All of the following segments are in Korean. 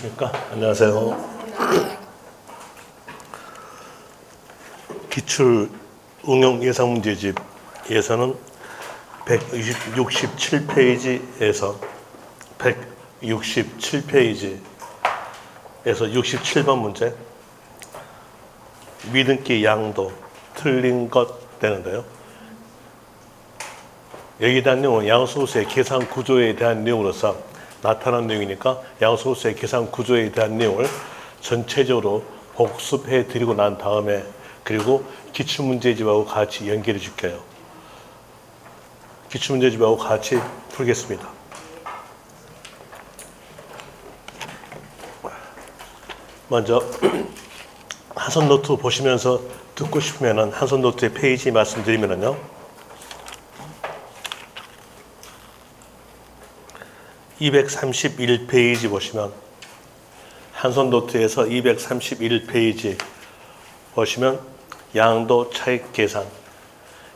안녕하세요. 기출 응용 예상 문제집에서는 167페이지에서 167페이지에서 67번 문제 미등기 양도 틀린 것 되는데요. 여기에 대한 내용은 양수소수의 계산 구조에 대한 내용으로서 나타난 내용이니까 양수소수의 계산 구조에 대한 내용을 전체적으로 복습해 드리고 난 다음에 그리고 기출문제집하고 같이 연결해 줄게요. 기출문제집하고 같이 풀겠습니다. 먼저 한손 노트 보시면서 듣고 싶으면 한손 노트의 페이지 말씀드리면요. 231페이지 보시면 한손 노트에서 231페이지 보시면 양도 차익 계산,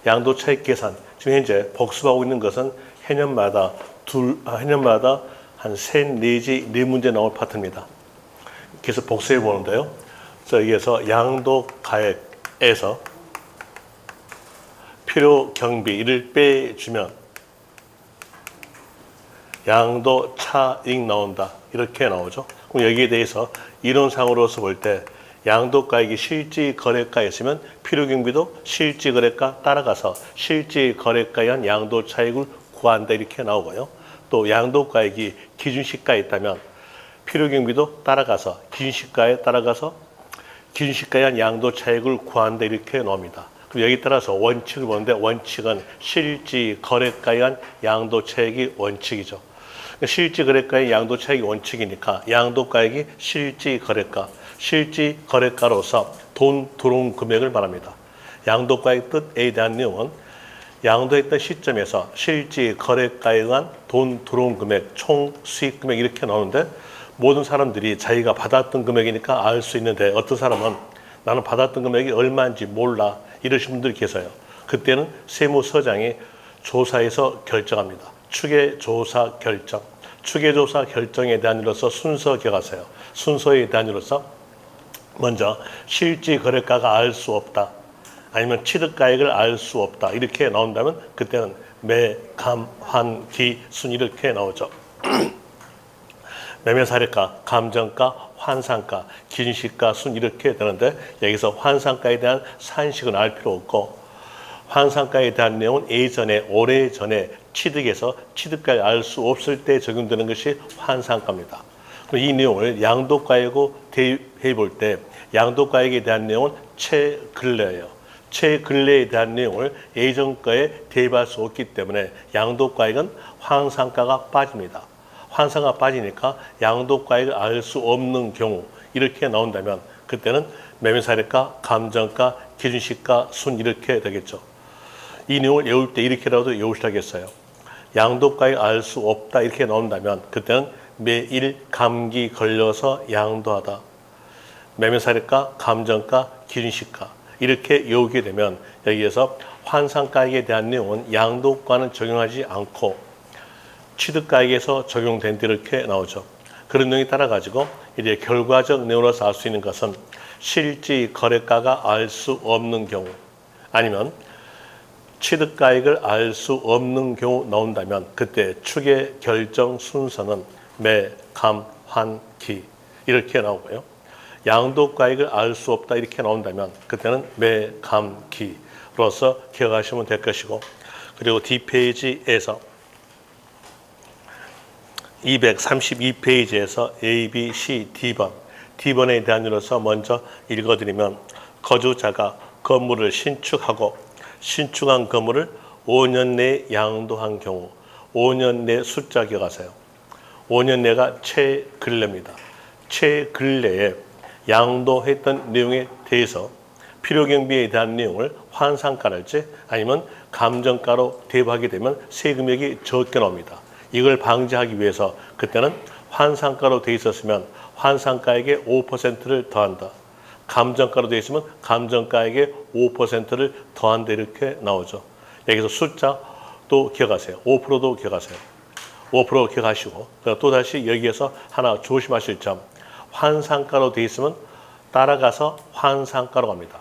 양도 차익 계산 지금 현재 복습하고 있는 것은 해년마다 한 3, 내지 4문제 나올 파트입니다. 그래서 복습해 보는데요. 여기에서 양도 가액에서 필요 경비를 빼주면 양도 차익 나온다. 이렇게 나오죠. 그럼 여기에 대해서 이론상으로서 볼 때 양도가액이 실질 거래가에 있으면 필요경비도 실질 거래가 따라가서 실질 거래가에 한 양도 차익을 구한다. 이렇게 나오고요. 또 양도가액이 기준시가에 있다면 필요경비도 따라가서 기준시가에 따라가서 기준시가에 한 양도 차익을 구한다. 이렇게 나옵니다. 그럼 여기 따라서 원칙을 보는데 원칙은 실질 거래가에 한 양도 차익이 원칙이죠. 실질 거래가의 양도 차익이 원칙이니까 양도가액이 실질 거래가, 실질 거래가로서 돈 들어온 금액을 말합니다. 양도가액 뜻에 대한 내용은 양도했던 시점에서 실질 거래가에 의한 돈 들어온 금액, 총 수익 금액 이렇게 나오는데 모든 사람들이 자기가 받았던 금액이니까 알 수 있는데 어떤 사람은 나는 받았던 금액이 얼마인지 몰라 이러신 분들이 계세요. 그때는 세무서장이 조사해서 결정합니다. 추계조사 결정. 추계조사 결정에 대한 일로서 순서 기억하세요. 순서에 대한 일로서 먼저 실질 거래가가 알 수 없다. 아니면 취득가액을 알 수 없다. 이렇게 나온다면 그때는 매, 감, 환, 기, 순 이렇게 나오죠. 매매사례가, 감정가, 환산가, 기준시가, 순 이렇게 되는데 여기서 환산가에 대한 산식은 알 필요 없고 환산가에 대한 내용은 예전에 오래전에 취득해서 취득가액 알 수 없을 때 적용되는 것이 환산가입니다. 이 내용을 양도가액으로 대입해 볼 때 양도가액에 대한 내용은 최근래예요. 최근래에 대한 내용을 예전 거에 대입할 수 없기 때문에 양도가액은 환산가가 빠집니다. 환산가 빠지니까 양도가액을 알 수 없는 경우 이렇게 나온다면 그때는 매매사례가, 감정가, 기준시가, 순 이렇게 되겠죠. 이 내용을 외울 때 이렇게라도 외우시라겠어요. 양도가액 알 수 없다 이렇게 나온다면 그때는 매일 감기 걸려서 양도하다. 매매사례가, 감정가, 기준시가 이렇게 외우게 되면 여기에서 환산가액에 대한 내용은 양도가는 적용하지 않고 취득가액에서 적용된다 이렇게 나오죠. 그런 내용에 따라 가지고 이제 결과적 내용으로서 알 수 있는 것은 실질 거래가가 알 수 없는 경우 아니면 취득가액을 알 수 없는 경우 나온다면 그때 추계 결정 순서는 매, 감, 환, 기 이렇게 나오고요. 양도가액을 알 수 없다 이렇게 나온다면 그때는 매, 감, 기로서 기억하시면 될 것이고 그리고 D페이지에서 232페이지에서 A, B, C, D번에 대한 일로서 먼저 읽어드리면 거주자가 건물을 신축하고 신축한 건물을 5년 내에 양도한 경우 5년 내 숫자 기억하세요. 5년 내가 최근래입니다. 최근래에 양도했던 내용에 대해서 필요경비에 대한 내용을 환산가랄지 아니면 감정가로 대입하게 되면 세금액이 적게 나옵니다. 이걸 방지하기 위해서 그때는 환산가로 되어 있었으면 환산가액의 5%를 더한다. 감정가로 되어 있으면 감정가액의 5%를 더한다 이렇게 나오죠. 여기서 숫자도 기억하세요. 5%도 기억하세요. 5% 기억하시고 또다시 여기에서 하나 조심하실 점 환산가로 되어 있으면 따라가서 환산가로 갑니다.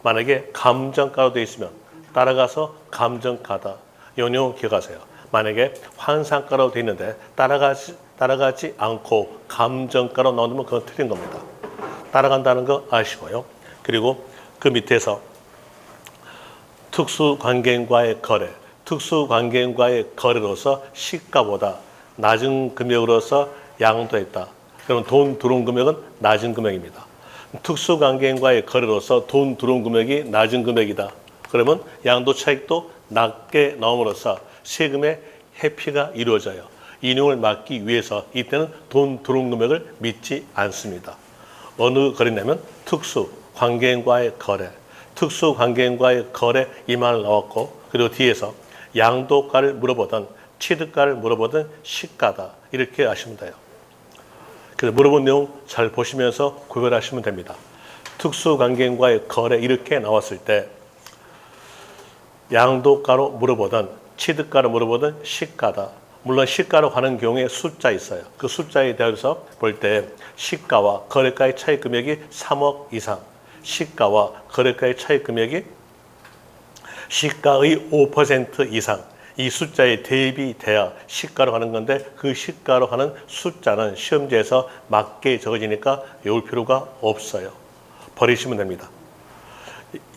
만약에 감정가로 되어 있으면 따라가서 감정가다. 이 내용 기억하세요. 만약에 환산가로 되어 있는데 따라가지 않고 감정가로 나오면 그건 틀린 겁니다. 따라간다는 거 아시고요. 그리고 그 밑에서 특수관계인과의 거래, 특수관계인과의 거래로서 시가보다 낮은 금액으로서 양도했다. 그러면 돈 들어온 금액은 낮은 금액입니다. 특수관계인과의 거래로서 돈 들어온 금액이 낮은 금액이다. 그러면 양도 차익도 낮게 나옴으로써 세금의 회피가 이루어져요. 이 내용을 막기 위해서 이때는 돈 들어온 금액을 믿지 않습니다. 어느 거래냐면 특수관계인과의 거래, 특수관계인과의 거래 이 말 나왔고, 그리고 뒤에서 양도가를 물어보든 취득가를 물어보든 시가다 이렇게 아시면 돼요. 그래서 물어본 내용 잘 보시면서 구별하시면 됩니다. 특수관계인과의 거래 이렇게 나왔을 때 양도가로 물어보든 취득가로 물어보든 시가다. 물론 시가로 하는 경우에 숫자 있어요. 그 숫자에 대해서 볼 때 시가와 거래가의 차익 금액이 3억 이상, 시가와 거래가의 차익 금액이 시가의 5% 이상, 이 숫자에 대비돼야 시가로 하는 건데 그 시가로 하는 숫자는 시험지에서 맞게 적어지니까 외울 필요가 없어요. 버리시면 됩니다.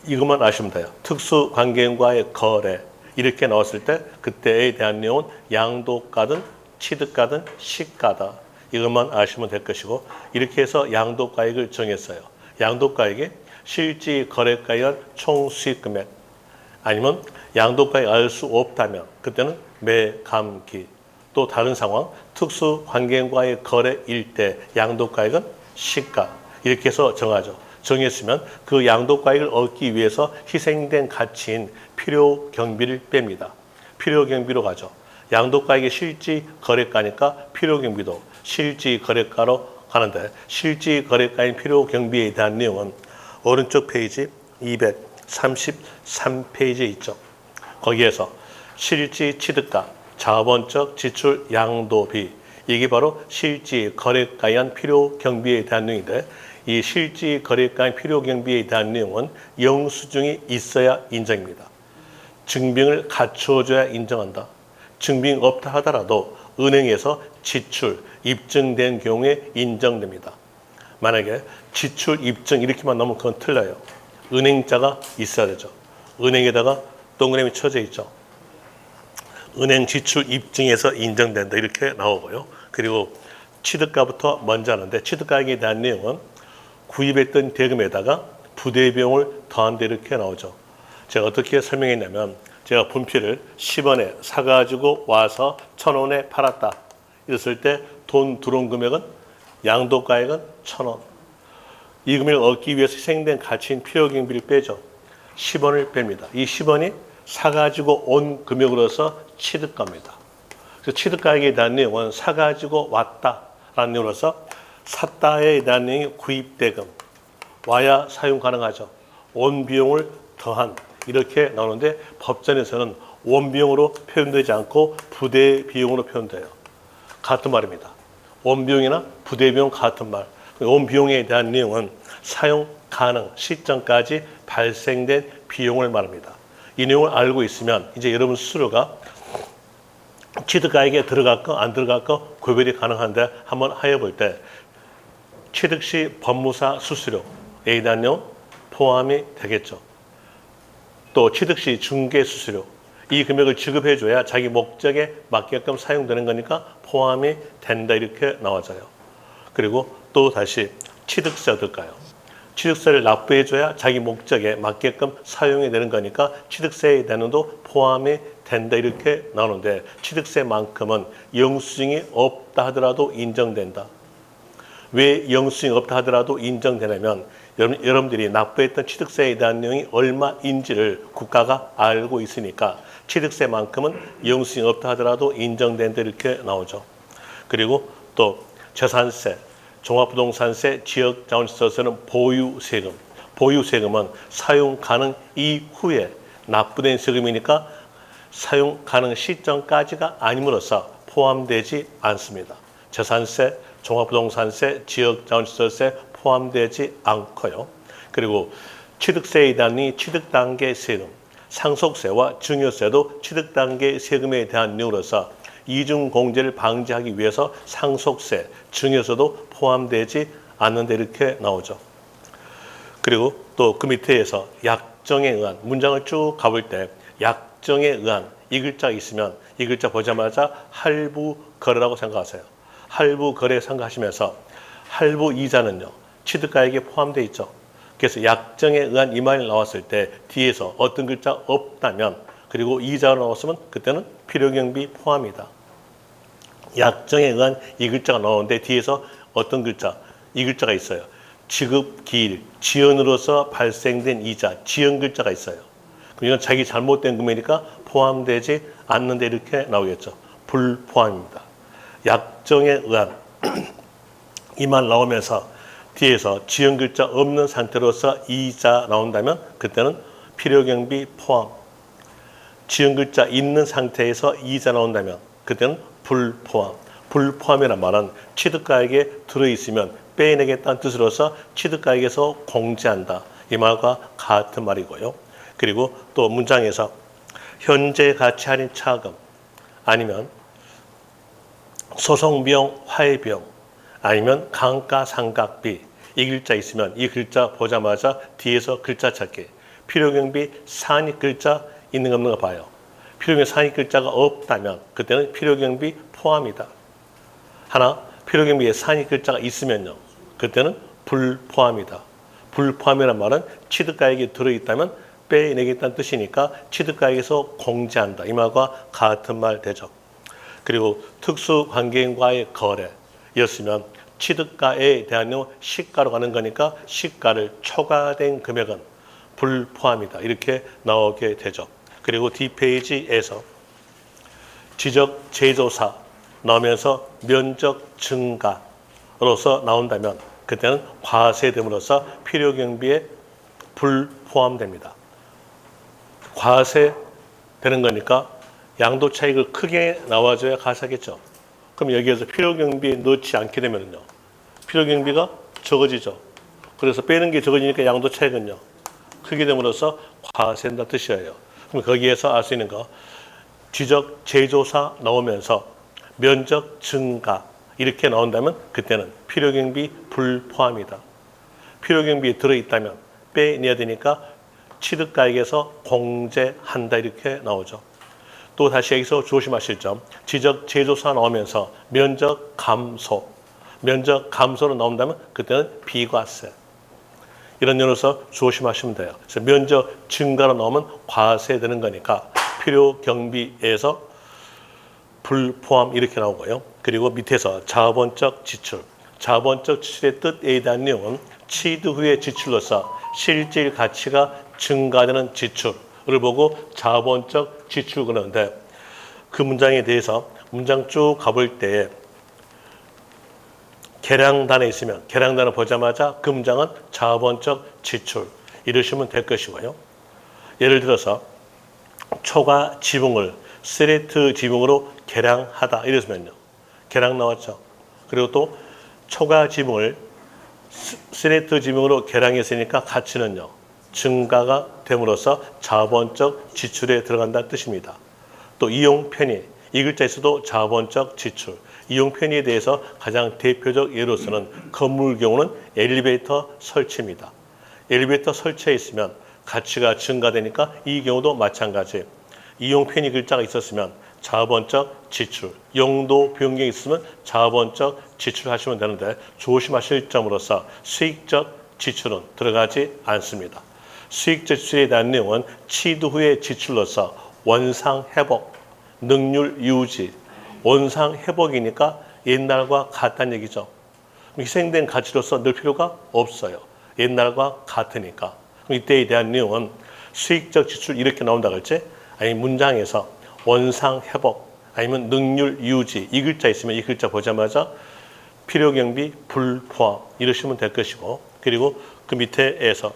이것만 아시면 돼요. 특수관계인과의 거래 이렇게 나왔을 때 그때에 대한 내용은 양도가든 취득가든 시가다. 이것만 아시면 될 것이고, 이렇게 해서 양도가액을 정했어요. 양도가액이 실질 거래가에 의한 총 수익 금액, 아니면 양도가액 알 수 없다면 그때는 매감기. 또 다른 상황, 특수관계인과의 거래일 때 양도가액은 시가. 이렇게 해서 정하죠. 정했으면 그 양도가액을 얻기 위해서 희생된 가치인 필요 경비를 뺍니다. 필요 경비로 가죠. 양도가액이 실질 거래가니까 필요 경비도 실질 거래가로 가는데, 실질 거래가인 필요 경비에 대한 내용은 오른쪽 페이지 233페이지에 있죠. 거기에서 실질 취득가, 자본적 지출 양도비, 이게 바로 실질 거래가에 의한 필요 경비에 대한 내용인데, 이 실질 거래가의 필요 경비에 대한 내용은 영수증이 있어야 인정입니다. 증빙을 갖춰줘야 인정한다. 증빙 없다 하더라도 은행에서 지출, 입증된 경우에 인정됩니다. 만약에 지출, 입증 이렇게만 나오면 그건 틀려요. 은행자가 있어야 되죠. 은행에다가 동그라미 쳐져 있죠. 은행 지출 입증에서 인정된다 이렇게 나오고요. 그리고 취득가부터 먼저 하는데, 취득가액에 대한 내용은 구입했던 대금에다가 부대비용을 더한다 이렇게 나오죠. 제가 어떻게 설명했냐면, 제가 분필을 10원에 사가지고 와서 1,000원에 팔았다. 이랬을 때 돈 들어온 금액은 양도가액은 1,000원. 이 금액을 얻기 위해서 희생된 가치인 필요경비를 빼죠. 10원을 뺍니다. 이 10원이 사가지고 온 금액으로서 취득가입니다. 그래서 취득가액에 대한 내용은 사가지고 왔다라는 내용으로서 샀다에 대한 내용이 구입대금, 와야 사용 가능하죠. 온 비용을 더한 이렇게 나오는데, 법전에서는 원 비용으로 표현되지 않고 부대 비용으로 표현돼요. 같은 말입니다. 원 비용이나 부대 비용 같은 말. 원 비용에 대한 내용은 사용 가능 시점까지 발생된 비용을 말합니다. 이 내용을 알고 있으면 이제 여러분 스스로가 취득가액에 들어갈까 안 들어갈까 구별이 가능한데, 한번 해볼 때 취득 시 법무사 수수료에 대한 내용 포함이 되겠죠. 또 취득 시 중개 수수료, 이 금액을 지급해줘야 자기 목적에 맞게끔 사용되는 거니까 포함이 된다 이렇게 나와져요. 그리고 또 다시 취득세 어떨까요? 취득세를 납부해줘야 자기 목적에 맞게끔 사용이 되는 거니까 취득세에 대한 도 포함이 된다 이렇게 나오는데, 취득세만큼은 영수증이 없다 하더라도 인정된다. 왜 영수증이 없다 하더라도 인정되냐면, 여러분들이 납부했던 취득세에 대한 내용이 얼마인지를 국가가 알고 있으니까 취득세만큼은 영수증이 없다 하더라도 인정된다 이렇게 나오죠. 그리고 또 재산세, 종합부동산세, 지역자원시설세는 보유세금. 보유세금은 사용 가능 이후에 납부된 세금이니까 사용 가능 시점까지가 아님으로써 포함되지 않습니다. 재산세, 종합부동산세, 지역자원시설세 포함되지 않고요. 그리고 취득세에 대한 취득단계 세금, 상속세와 증여세도 취득단계 세금에 대한 내용으로서 이중공제를 방지하기 위해서 상속세, 증여세도 포함되지 않는데 이렇게 나오죠. 그리고 또 그 밑에에서 약정에 의한 문장을 쭉 가볼 때 약정에 의한 이 글자가 있으면 이 글자 보자마자 할부거래라고 생각하세요. 할부거래 생각하시면서 할부이자는요. 취득가액에 포함되어 있죠. 그래서 약정에 의한 이 말이 나왔을 때 뒤에서 어떤 글자 없다면 그리고 이자가 나왔으면 그때는 필요경비 포함이다. 약정에 의한 이 글자가 나오는데 뒤에서 어떤 글자, 이 글자가 있어요. 지급기일, 지연으로서 발생된 이자, 지연 글자가 있어요. 그럼 이건 자기 잘못된 금액이니까 포함되지 않는데 이렇게 나오겠죠. 불포함입니다. 약정에 의한 이 말 나오면서 뒤에서 지연 글자 없는 상태로서 이자 나온다면 그때는 필요경비 포함. 지연 글자 있는 상태에서 이자 나온다면 그때는 불포함. 불포함이란 말은 취득가액에 들어있으면 빼내겠다는 뜻으로서 취득가액에서 공제한다. 이 말과 같은 말이고요. 그리고 또 문장에서 현재 가치 할인 차금 아니면 소송비용, 화해비용 아니면 감가상각비 이 글자 있으면 이 글자 보자마자 뒤에서 글자 찾기 필요경비 산입 글자 있는 거 없는 거 봐요. 필요경비 산입 글자가 없다면 그때는 필요경비 포함이다. 하나 필요경비에 산입 글자가 있으면요. 그때는 불포함이다. 불포함이란 말은 취득가액이 들어있다면 빼내겠다는 뜻이니까 취득가액에서 공제한다. 이 말과 같은 말 되죠. 그리고 특수관계인과의 거래였으면 취득가에 대한 시가로 가는 거니까 시가를 초과된 금액은 불포함이다. 이렇게 나오게 되죠. 그리고 뒷페이지에서 지적 제조사 나오면서 면적 증가로서 나온다면 그때는 과세됨으로써 필요경비에 불포함됩니다. 과세되는 거니까 양도 차익을 크게 나와줘야 과세하겠죠. 그럼 여기에서 필요경비에 넣지 않게 되면요. 필요경비가 적어지죠. 그래서 빼는 게 적어지니까 양도 차익은요. 크게 됨으로써 과세한다 뜻이에요. 그럼 거기에서 알 수 있는 거 지적 제조사 나오면서 면적 증가 이렇게 나온다면 그때는 필요경비 불포함이다. 필요경비에 들어있다면 빼내야 되니까 취득가액에서 공제한다 이렇게 나오죠. 또 다시 여기서 조심하실 점 지적 제조사 나오면서 면적 감소 면적 감소로 나온다면 그때는 비과세 이런 면에서 조심하시면 돼요. 그래서 면적 증가로 나오면 과세되는 거니까 필요 경비에서 불포함 이렇게 나오고요. 그리고 밑에서 자본적 지출 자본적 지출의 뜻에 대한 내용은 취득 후의 지출로서 실질 가치가 증가되는 지출을 보고 자본적 지출 그러는데 그 문장에 대해서 문장 쭉 가볼 때 계량단에 있으면 계량단을 보자마자 그 문장은 자본적 지출 이러시면 될 것이고요. 예를 들어서 초과 지붕을 세레트 지붕으로 계량하다 이랬으면요. 계량 나왔죠. 그리고 또 초과 지붕을 세레트 지붕으로 계량했으니까 가치는요. 증가가 됨으로써 자본적 지출에 들어간다는 뜻입니다. 또 이용 편의 이 글자에서도 자본적 지출 이용 편의에 대해서 가장 대표적 예로서는 건물 경우는 엘리베이터 설치입니다. 엘리베이터 설치해 있으면 가치가 증가되니까 이 경우도 마찬가지 이용 편의 글자가 있었으면 자본적 지출 용도 변경이 있으면 자본적 지출하시면 되는데 조심하실 점으로서 수익적 지출은 들어가지 않습니다. 수익적 지출에 대한 내용은 취득 후의 지출로서 원상회복, 능률 유지, 원상회복이니까 옛날과 같다는 얘기죠. 희생된 가치로서 늘 필요가 없어요. 옛날과 같으니까. 이때에 대한 내용은 수익적 지출 이렇게 나온다고 할지 아니 문장에서 원상회복 아니면 능률 유지 이 글자 있으면 이 글자 보자마자 필요경비 불포함 이러시면 될 것이고 그리고 그 밑에에서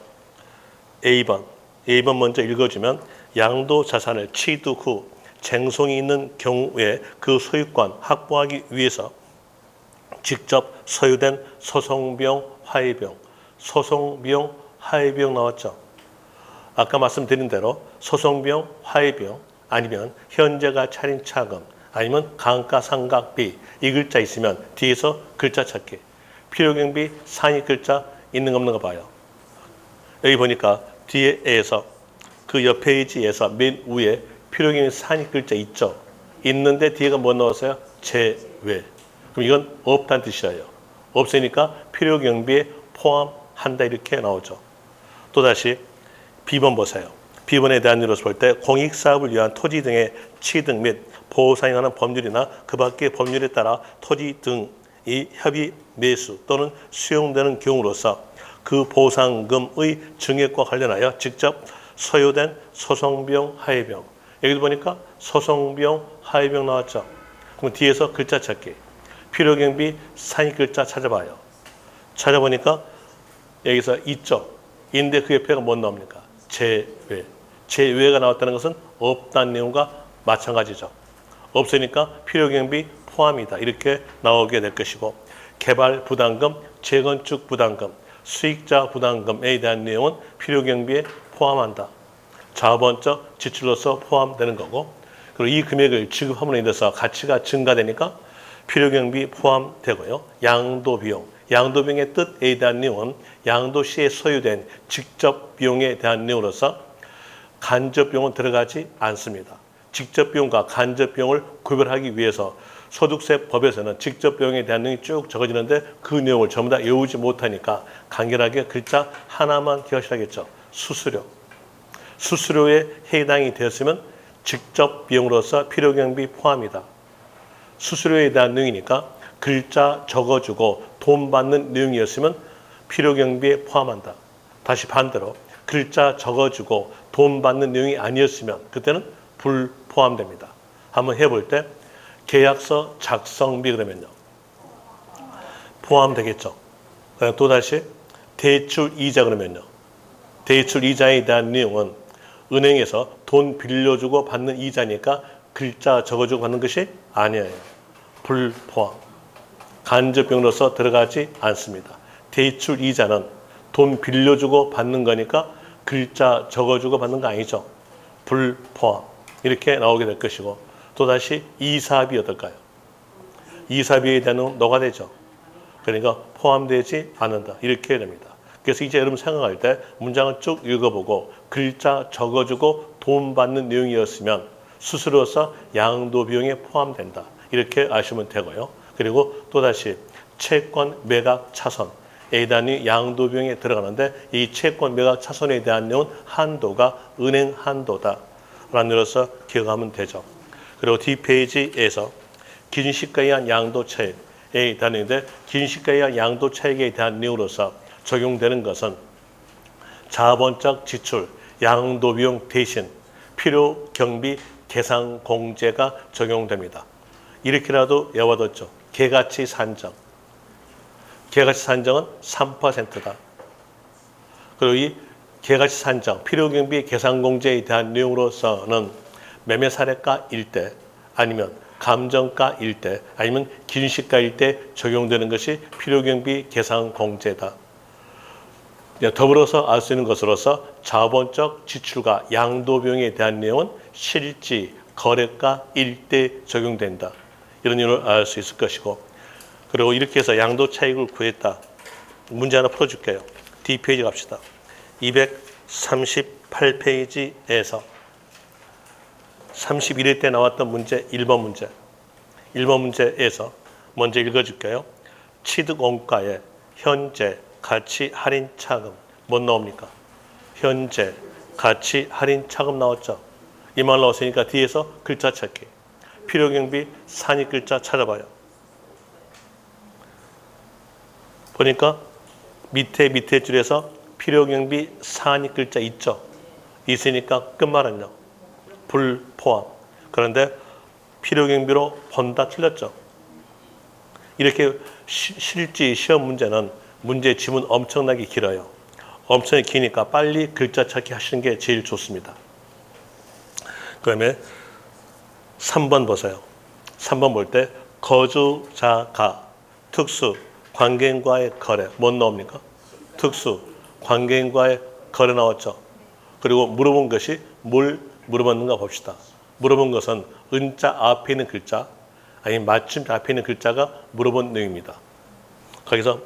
A번 먼저 읽어주면 양도자산을 취득 후 쟁송이 있는 경우에 그 소유권 확보하기 위해서 직접 소유된 소송비용, 화해비용, 소송비용, 화해비용 나왔죠. 아까 말씀드린 대로 소송비용, 화해비용 아니면 현재가 차린 차금 아니면 감가상각비 이 글자 있으면 뒤에서 글자 찾기. 필요경비 상위 글자 있는 거 없는 거 봐요. 여기 보니까 뒤에서 그 옆 페이지에서 맨 위에 필요경비 상위 글자 있죠. 있는데 뒤에가 뭐 넣었어요? 제외. 그럼 이건 없다는 뜻이에요. 없으니까 필요경비에 포함한다 이렇게 나오죠. 또다시 B번 보세요. B번에 대한 예로 볼 때 공익사업을 위한 토지 등의 취득 및 보호사에 관한 법률이나 그 밖의 법률에 따라 토지 등이 협의 매수 또는 수용되는 경우로서 그 보상금의 증액과 관련하여 직접 소요된 소송비용, 화해비용. 여기도 보니까 소송비용, 화해비용 나왔죠. 그럼 뒤에서 글자 찾기. 필요경비 상위 글자 찾아봐요. 찾아보니까 여기서 있죠. 인데 그 옆에가 뭐 나옵니까? 제외. 제외가 나왔다는 것은 없다는 내용과 마찬가지죠. 없으니까 필요경비 포함이다. 이렇게 나오게 될 것이고 개발 부담금, 재건축 부담금, 수익자 부담금에 대한 내용은 필요경비에 포함한다. 자본적 지출로서 포함되는 거고 그리고 이 금액을 지급함으로 인해서 가치가 증가되니까 필요경비 포함되고요. 양도비용, 양도비용의 뜻에 대한 내용은 양도 시에 소유된 직접 비용에 대한 내용으로서 간접 비용은 들어가지 않습니다. 직접 비용과 간접 비용을 구별하기 위해서 소득세 법에서는 직접 비용에 대한 내용이 쭉 적어지는데 그 내용을 전부 다 외우지 못하니까 간결하게 글자 하나만 기억하셔야겠죠. 수수료. 수수료에 해당이 되었으면 직접 비용으로서 필요경비 포함이다. 수수료에 대한 내용이니까 글자 적어주고 돈 받는 내용이었으면 필요경비에 포함한다. 다시 반대로 글자 적어주고 돈 받는 내용이 아니었으면 그때는 불포함됩니다. 한번 해볼 때 계약서 작성비 그러면요. 포함되겠죠. 또다시 대출 이자 그러면요. 대출 이자에 대한 내용은 은행에서 돈 빌려주고 받는 이자니까 글자 적어주고 받는 것이 아니에요. 불포함. 간접비용으로서 들어가지 않습니다. 대출 이자는 돈 빌려주고 받는 거니까 글자 적어주고 받는 거 아니죠. 불포함. 이렇게 나오게 될 것이고 또다시 이사비 어떨까요? 이사비에 대한 노가되죠. 그러니까 포함되지 않는다. 이렇게 됩니다. 그래서 이제 여러분 생각할 때 문장을 쭉 읽어보고 글자 적어주고 돈 받는 내용이었으면 수수료로서 양도비용에 포함된다. 이렇게 아시면 되고요. 그리고 또다시 채권 매각 차손에 대한 양도비용에 들어가는데 이 채권 매각 차손에 대한 내용은 한도가 은행 한도다. 라는 으로서 기억하면 되죠. 그리고 뒷페이지에서 기준시가에 의한 양도 차익에 대한 내용인데 기준시가에 의한 양도 차익에 대한 내용으로서 적용되는 것은 자본적 지출, 양도비용 대신 필요 경비 계산 공제가 적용됩니다. 이렇게라도 외워뒀죠. 개가치 산정. 개가치 산정은 3%다. 그리고 이 개가치 산정, 필요경비 계산공제에 대한 내용으로서는 매매사례가일 때 아니면 감정가일 때 아니면 기준시가일 때 적용되는 것이 필요경비 계산공제다. 더불어서 알 수 있는 것으로서 자본적 지출과 양도비용에 대한 내용은 실지, 거래가일 때 적용된다. 이런 내용을 알 수 있을 것이고 그리고 이렇게 해서 양도 차익을 구했다. 문제 하나 풀어줄게요. D페이지 갑시다. 238페이지에서 31회 때 나왔던 문제 1번 문제. 1번 문제에서 먼저 읽어줄게요. 취득원가에 현재 가치 할인 차금 뭐 나옵니까? 현재 가치 할인 차금 나왔죠. 이 말 나왔으니까 뒤에서 글자 찾기. 필요경비 산입 글자 찾아봐요. 보니까 밑에 줄에서 필요경비 산입 글자 있죠. 있으니까 끝말은요. 불포함. 그런데 필요경비로 본다 틀렸죠. 이렇게 실지 시험 문제는 문제 지문 엄청나게 길어요. 엄청나게 기니까 빨리 글자 찾기 하시는 게 제일 좋습니다. 그다음에 3번 보세요. 3번 볼 때 거주자가 특수 관계인과의 거래 못 나옵니까? 특수 관계인과의 거래 나왔죠. 그리고 물어본 것이 뭘 물어봤는가 봅시다. 물어본 것은 은자 앞에 있는 글자 아니면 맞춤 앞에 있는 글자가 물어본 내용입니다. 거기서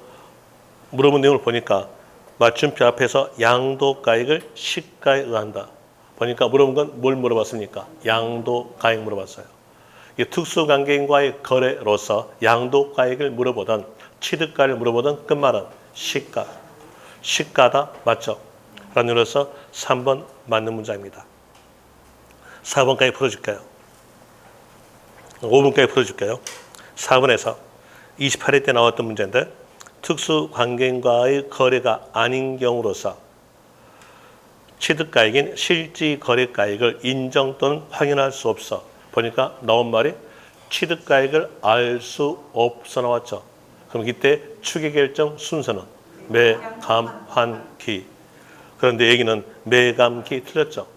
물어본 내용을 보니까 맞춤표 앞에서 양도가액을 시가에 의한다. 보니까 물어본 건 뭘 물어봤습니까? 양도가액 물어봤어요. 특수관계인과의 거래로서 양도가액을 물어보던 취득가를 물어보던 끝말은 시가. 시가다 맞죠? 라는 이유로서 3번 맞는 문장입니다. 4번까지 풀어줄게요. 5번까지 풀어줄게요. 4번에서 28회 때 나왔던 문제인데 특수관계인과의 거래가 아닌 경우로서 취득가액인 실지거래가액을 인정 또는 확인할 수 없어. 보니까 나온 말이 취득가액을 알 수 없어 나왔죠. 그럼 이때 추계결정 순서는 매, 감, 환, 기. 그런데 여기는 매감기 틀렸죠.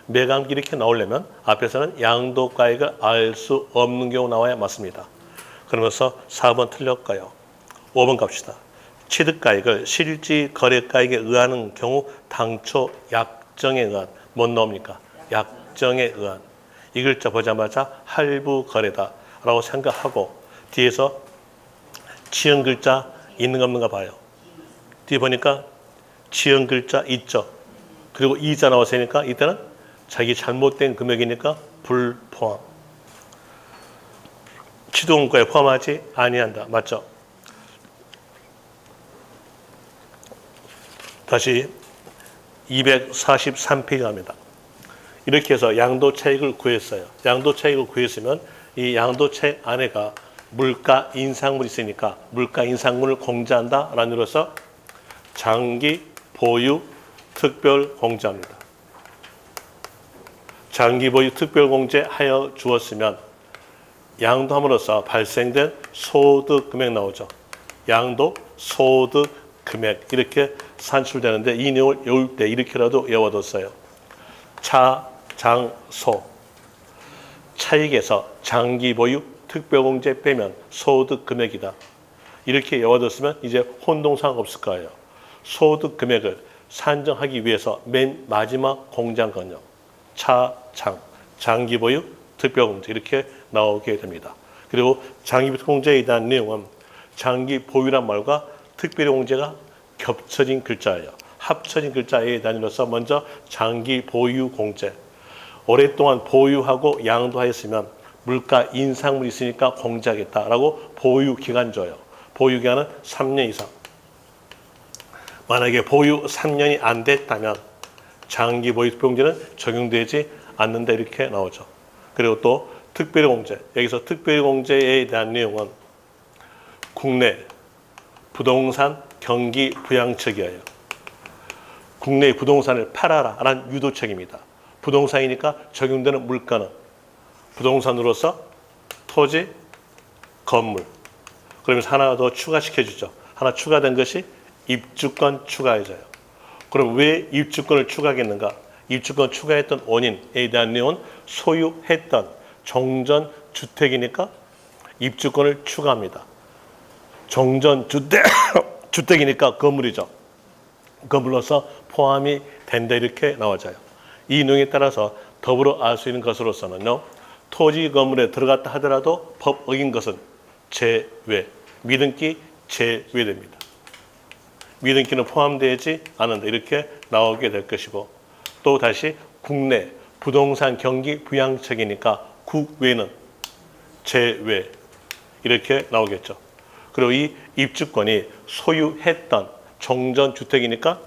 매감기 이렇게 나오려면 앞에서는 양도가액을 알 수 없는 경우 나와야 맞습니다. 그러면서 4번 틀렸고요. 5번 갑시다. 취득가액을 실지거래가액에 의하는 경우 당초 약정에 의한 못 나옵니까? 약정에 의한 이 글자 보자마자 할부거래다라고 생각하고 뒤에서 지은 글자 있는 거 없는가 봐요. 뒤에 보니까 지은 글자 있죠. 그리고 이자 나왔으니까 이때는 자기 잘못된 금액이니까 불포함. 취득원가에 포함하지 아니한다. 맞죠? 다시 243페이지 갑니다. 이렇게 해서 양도차익을 구했어요. 양도차익을 구했으면 이 양도차익 안에가 물가 인상물이 있으니까 물가 인상물을 공제한다라는 의미로서 장기 보유 특별 공제합니다. 장기 보유 특별 공제하여 주었으면 양도함으로써 발생된 소득 금액 나오죠. 양도 소득 금액 이렇게 산출되는데 이 내용을 외울 때 이렇게라도 외워뒀어요. 차, 장, 소. 차익에서 장기 보유 특별공제 빼면 소득 금액이다. 이렇게 외워뒀으면 이제 혼동사항 없을 거예요. 소득 금액을 산정하기 위해서 맨 마지막 공제한건요. 차, 장, 장기 보유 특별공제 이렇게 나오게 됩니다. 그리고 장기 보유 특별공제에 대한 내용은 장기 보유란 말과 특별공제가 겹쳐진 글자예요. 합쳐진 글자에 단위로서 먼저 장기 보유 공제. 오랫동안 보유하고 양도하였으면 물가 인상물이 있으니까 공제하겠다라고 보유 기간 줘요. 보유 기간은 3년 이상. 만약에 보유 3년이 안 됐다면 장기 보유 특별공제는 적용되지 않는다 이렇게 나오죠. 그리고 또 특별공제. 여기서 특별공제에 대한 내용은 국내 부동산 경기 부양책이에요. 국내의 부동산을 팔아라라는 유도책입니다. 부동산이니까 적용되는 물가는 부동산으로서 토지, 건물. 그러면서 하나 더 추가시켜주죠. 하나 추가된 것이 입주권 추가해줘요. 그럼 왜 입주권을 추가하겠는가? 입주권 추가했던 원인에 대한 내용은 소유했던 종전주택이니까 입주권을 추가합니다. 종전주택이니까 건물이죠. 건물로서 포함이 된다 이렇게 나와져요. 이 내용에 따라서 더불어 알 수 있는 것으로서는요. 토지 건물에 들어갔다 하더라도 법 어긴 것은 제외, 미등기 제외됩니다. 미등기는 포함되지 않는다 이렇게 나오게 될 것이고 또 다시 국내 부동산 경기 부양책이니까 국외는 제외 이렇게 나오겠죠. 그리고 이 입주권이 소유했던 종전주택이니까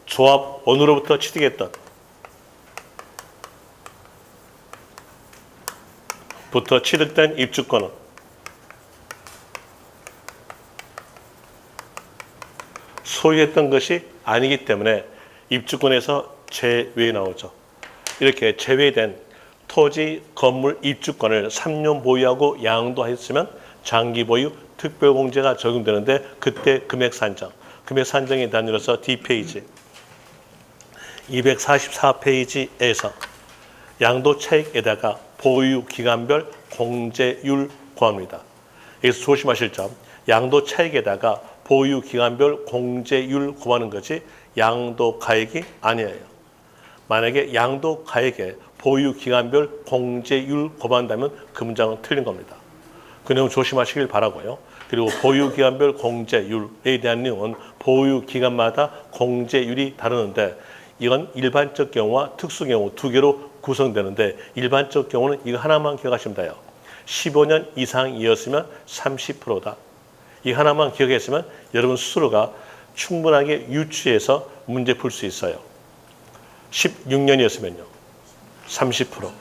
조합 원으로부터 취득했던 부터 취득된 입주권은 소유했던 것이 아니기 때문에 입주권에서 제외 나오죠. 이렇게 제외된 토지, 건물, 입주권을 3년 보유하고 양도하였으면 장기 보유 특별공제가 적용되는데 그때 금액 산정. 금액 산정에 대한 이로서 D페이지 244페이지에서 양도 차익에다가 보유 기간별 공제율 구합니다. 여기서 조심하실 점, 양도 차익에다가 보유 기간별 공제율 곱하는 거지 양도 가액이 아니에요. 만약에 양도 가액에 보유 기간별 공제율 곱한다면 그 문장은 틀린 겁니다. 그 내용 조심하시길 바라고요. 그리고 보유 기간별 공제율에 대한 내용은 보유 기간마다 공제율이 다르는데 이건 일반적 경우와 특수 경우 두 개로 구성되는데 일반적 경우는 이거 하나만 기억하시면 돼요. 15년 이상이었으면 30%다. 이 하나만 기억했으면 여러분 스스로가 충분하게 유추해서 문제 풀 수 있어요. 16년이었으면요. 30%.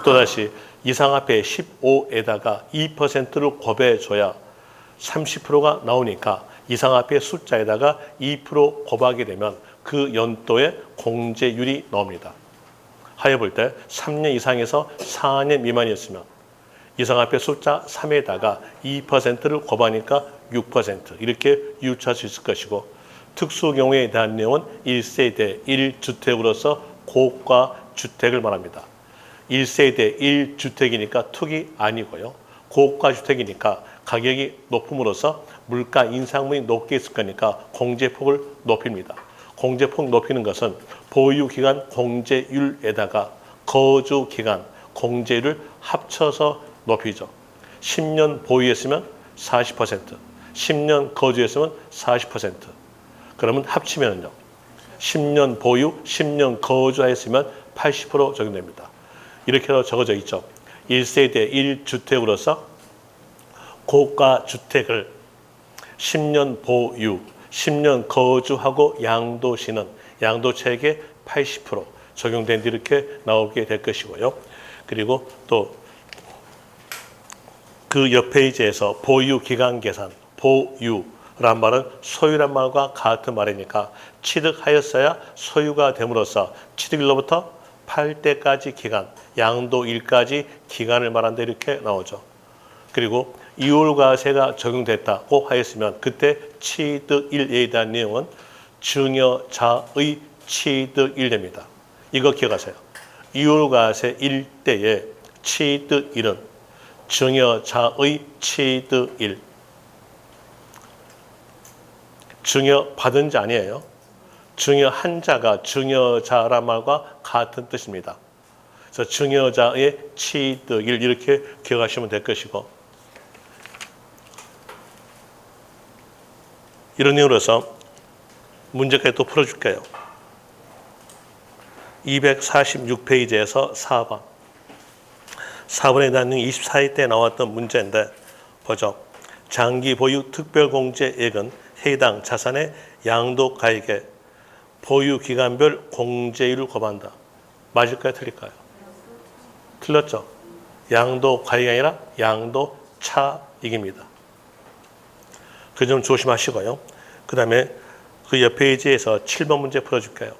또다시 이상 앞에 15에다가 2%를 곱해줘야 30%가 나오니까 이상 앞에 숫자에다가 2% 곱하게 되면 그 연도의 공제율이 나옵니다. 하여 볼 때 3년 이상에서 4년 미만이었으면 이상 앞에 숫자 3에다가 2%를 곱하니까 6% 이렇게 유추할 수 있을 것이고 특수 경우에 대한 내용은 1세대 1주택으로서 고가 주택을 말합니다. 1세대 1주택이니까 투기 아니고요. 고가 주택이니까 가격이 높음으로써 물가 인상분이 높게 있을 거니까 공제폭을 높입니다. 공제폭 높이는 것은 보유기간 공제율에다가 거주기간 공제율을 합쳐서 높이죠. 10년 보유했으면 40%, 10년 거주했으면 40%. 그러면 합치면요. 10년 보유, 10년 거주했으면 80% 적용됩니다. 이렇게도 적어져 있죠. 1세대 1주택으로서 고가 주택을 10년 보유, 10년 거주하고 양도시는 양도차익의 80% 적용된 뒤 이렇게 나오게 될 것이고요. 그리고 또 그 옆 페이지에서 보유 기간 계산, 보유란 말은 소유란 말과 같은 말이니까 취득하였어야 소유가 됨으로써 취득일로부터 팔 때까지 기간, 양도일까지 기간을 말한다 이렇게 나오죠. 그리고 이율과세가 적용됐다고 하였으면 그때 취득일에 대한 내용은 증여자의 취득일입니다. 이거 기억하세요. 이율과세일 때의 취득일은 증여자의 취득일. 증여받은 자 아니에요. 증여한 자가 증여자란 말과 같은 뜻입니다. 그래서 증여자의 취득일 이렇게 기억하시면 될 것이고 이런 내용으로서 문제까지 또 풀어줄게요. 246페이지에서 4번. 4번에 대한 24회 때 나왔던 문제인데 보죠. 장기 보유 특별공제액은 해당 자산의 양도가액에 보유기간별 공제율을 곱한다. 맞을까요? 틀릴까요? 틀렸죠. 양도가액이 아니라 양도차익입니다. 그 점 조심하시고요. 그 다음에 그 옆 페이지에서 7번 문제 풀어줄게요.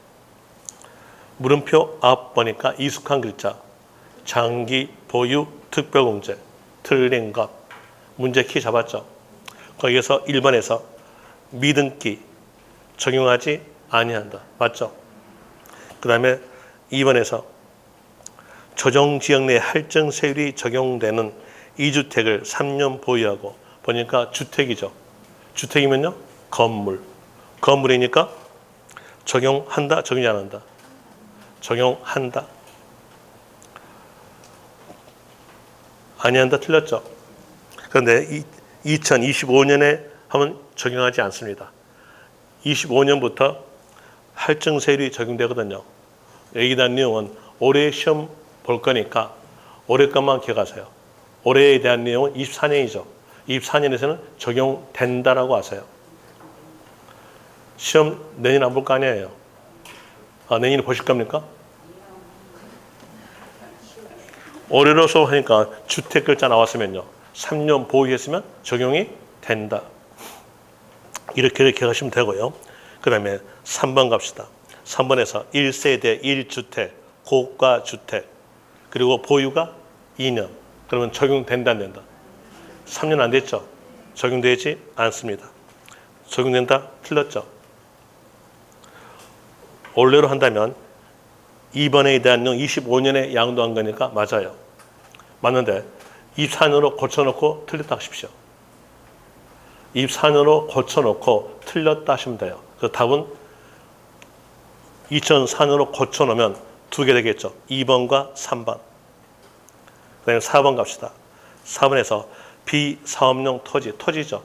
물음표 앞 보니까 익숙한 글자. 장기 보유 특별공제. 틀린 것. 문제 키 잡았죠. 거기에서 1번에서 미등기 적용하지 아니한다. 맞죠? 그 다음에 2번에서 조정지역 내 할증세율이 적용되는 2주택을 3년 보유하고 보니까 주택이죠. 주택이면요. 건물. 건물이니까 적용한다. 적용이 안 한다. 적용한다. 아니한다. 틀렸죠. 그런데 2025년에 하면 적용하지 않습니다. 25년부터 할증세율이 적용되거든요. 여기에 대한 내용은 올해 시험 볼 거니까 올해 것만 기억하세요. 올해에 대한 내용은 24년이죠. 24년에서는 적용된다라고 하세요. 시험 내년 안 볼 거 아니에요. 내년에 보실 겁니까? 올해로서 하니까 주택 글자 나왔으면요. 3년 보유했으면 적용이 된다. 이렇게 기억하시면 되고요. 그 다음에 3번 갑시다. 3번에서 1세대 1주택, 고가 주택, 그리고 보유가 2년. 그러면 적용된다 안 된다? 3년 안 됐죠? 적용되지 않습니다. 적용된다? 틀렸죠? 올해로 한다면 2번에 대한 내용 25년에 양도한 거니까 맞아요. 맞는데 24년으로 고쳐놓고 틀렸다 하십시오. 24년으로 고쳐놓고 틀렸다 하시면 돼요. 그래서 답은 2004년으로 고쳐놓으면 두 개 되겠죠. 2번과 3번. 그 다음에 4번 갑시다. 4번에서 비사업용 토지죠.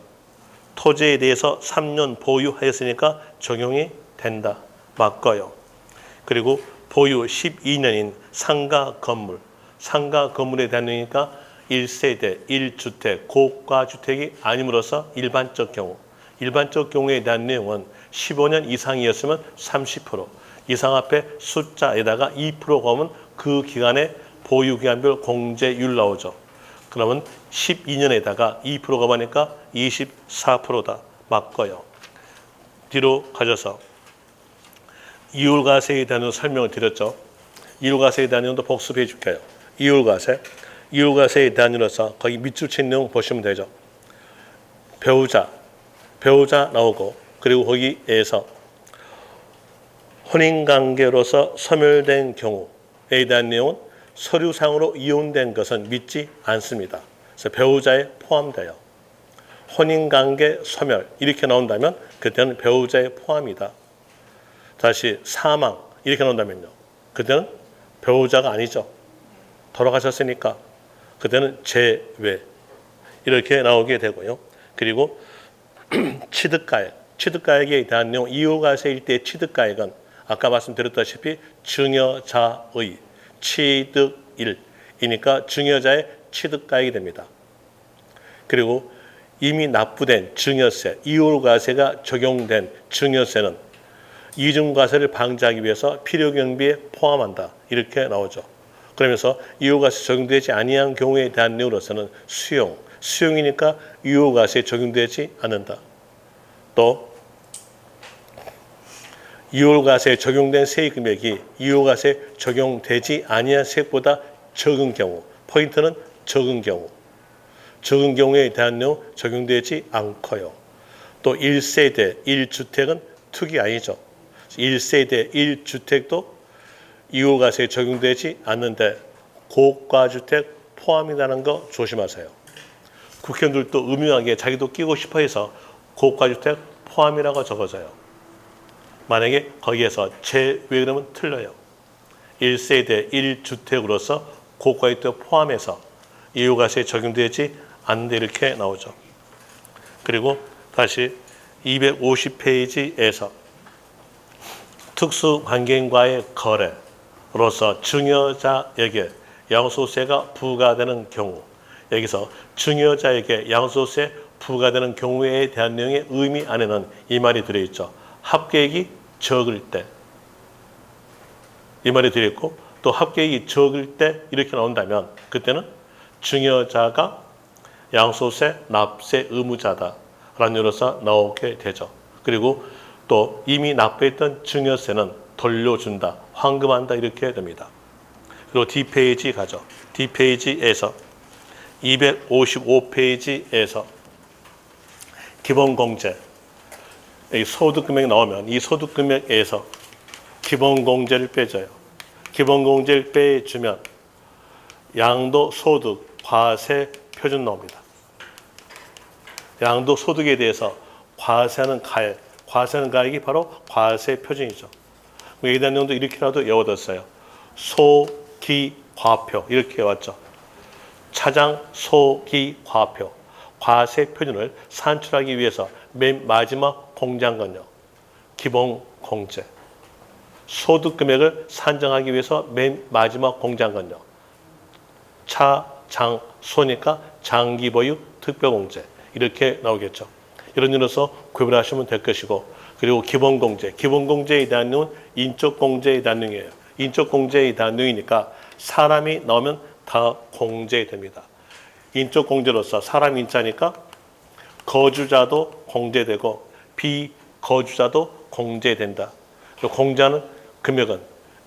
토지에 대해서 3년 보유하였으니까 적용이 된다. 맞고요. 그리고 보유 12년인 상가 건물에 대한 내용이니까 1세대, 1주택, 고가주택이 아님으로써 일반적 경우에 대한 내용은 15년 이상이었으면 30%, 이상 앞에 숫자에다가 2%가 오면 그 기간에 보유기간별 공제율 나오죠. 그러면 12년에다가 2%가 많으니까 24%다. 맞고요. 뒤로 가셔서 이율과세에 대한 설명을 드렸죠. 이율과세에 대한 내용도 복습해 줄게요. 이율과세에 대한 이로서 거기 밑줄 친 내용 보시면 되죠. 배우자 나오고, 그리고 거기에서 혼인관계로서 소멸된 경우에 대한 내용은 서류상으로 이혼된 것은 믿지 않습니다. 그래서 배우자에 포함돼요. 혼인관계 소멸 이렇게 나온다면 그때는 배우자에 포함이다. 다시 사망 이렇게 나온다면요, 그때는 배우자가 아니죠. 돌아가셨으니까 그때는 제외 이렇게 나오게 되고요. 그리고 취득가액에 대한 내용, 이율과세일 때 취득가액은 아까 말씀드렸다시피 증여자의 취득일이니까 증여자의 취득가액이 됩니다. 그리고 이미 납부된 증여세, 이율과세가 적용된 증여세는 이중과세를 방지하기 위해서 필요경비에 포함한다. 이렇게 나오죠. 그러면서 이율과세 적용되지 아니한 경우에 대한 내용으로서는 수용이니까 이율과세에 적용되지 않는다. 또 이율과세에 적용된 세액 금액이 이율과세에 적용되지 아니한 세액보다 적은 경우, 포인트는 적은 경우에 대한 내용 적용되지 않고요. 또 1세대 1주택은 특이 아니죠. 1세대 1주택도 이율과세에 적용되지 않는데 고가주택 포함이라는 거 조심하세요. 국회의원들도 음흉하게 자기도 끼고 싶어 해서 고가주택 포함이라고 적어져요. 만약에 거기에서 제외 그러면 틀려요. 1세대 1주택으로서 고가주택 포함해서 이율과세에 적용되지 않는데 이렇게 나오죠. 그리고 다시 250페이지에서 특수관계인과의 거래로서 증여자에게 양도세가 부과되는 경우, 여기서 증여자에게 양도세 부과되는 경우에 대한 내용의 의미 안에는 이 말이 들어있죠. 합계액이 적을 때, 이 말이 들어있고, 또 합계액이 적을 때 이렇게 나온다면 그때는 증여자가 양도세 납세 의무자다 라는 의미로서 나오게 되죠. 그리고 또 이미 납부했던 증여세는 돌려준다, 환급한다 이렇게 됩니다. 그리고 D페이지 가죠. D페이지에서 255페이지에서 기본공제, 소득금액 나오면 이 소득금액에서 기본공제를 빼줘요. 기본공제를 빼주면 양도소득 과세 표준 나옵니다. 양도소득에 대해서 과세하는 가액이 바로 과세 표준이죠. 여기에 대한 내용도 이렇게라도 외워뒀어요. 소기과표 이렇게 왔죠. 차장 소기과표 과세 표준을 산출하기 위해서 맨 마지막 공제한건요, 기본공제. 소득금액을 산정하기 위해서 맨 마지막 공제한건요, 차장소니까 장기보유 특별공제 이렇게 나오겠죠. 이런 일로서 구별하시면 될 것이고, 그리고 기본공제에 대한 내용은 인적공제에 대한 내용이에요. 인적공제에 대한 내용이니까 사람이 나오면 다 공제됩니다. 인적공제로서 사람 인자니까 거주자도 공제되고 비거주자도 공제된다. 공제하는 금액은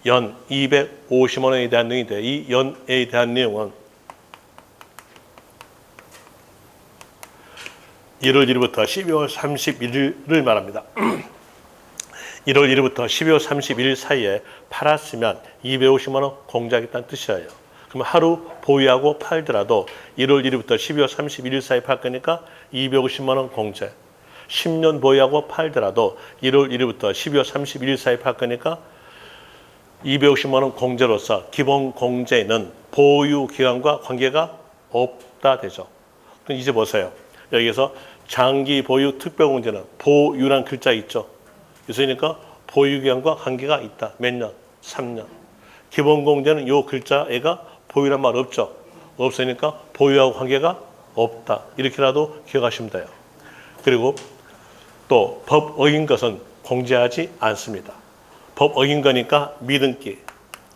연 250만 원에 대한 내용인데, 이 연에 대한 내용은 1월 1일부터 12월 31일을 말합니다. 1월 1일부터 12월 31일 사이에 팔았으면 250만 원 공제하겠다는 뜻이에요. 그럼 하루 보유하고 팔더라도 1월 1일부터 12월 31일 사이 팔 거니까 250만 원 공제. 10년 보유하고 팔더라도 1월 1일부터 12월 31일 사이 팔 거니까 250만 원 공제로서 기본 공제는 보유 기간과 관계가 없다 되죠. 그럼 이제 보세요. 여기서 장기 보유 특별 공제는 보유란 글자 있죠. 있으니까 보유 기간과 관계가 있다. 몇 년? 3년. 기본 공제는 요 글자애가 보유란 말 없죠. 없으니까 보유하고 관계가 없다. 이렇게라도 기억하시면 돼요. 그리고 또 법 어긴 것은 공제하지 않습니다. 법 어긴 거니까 미등기.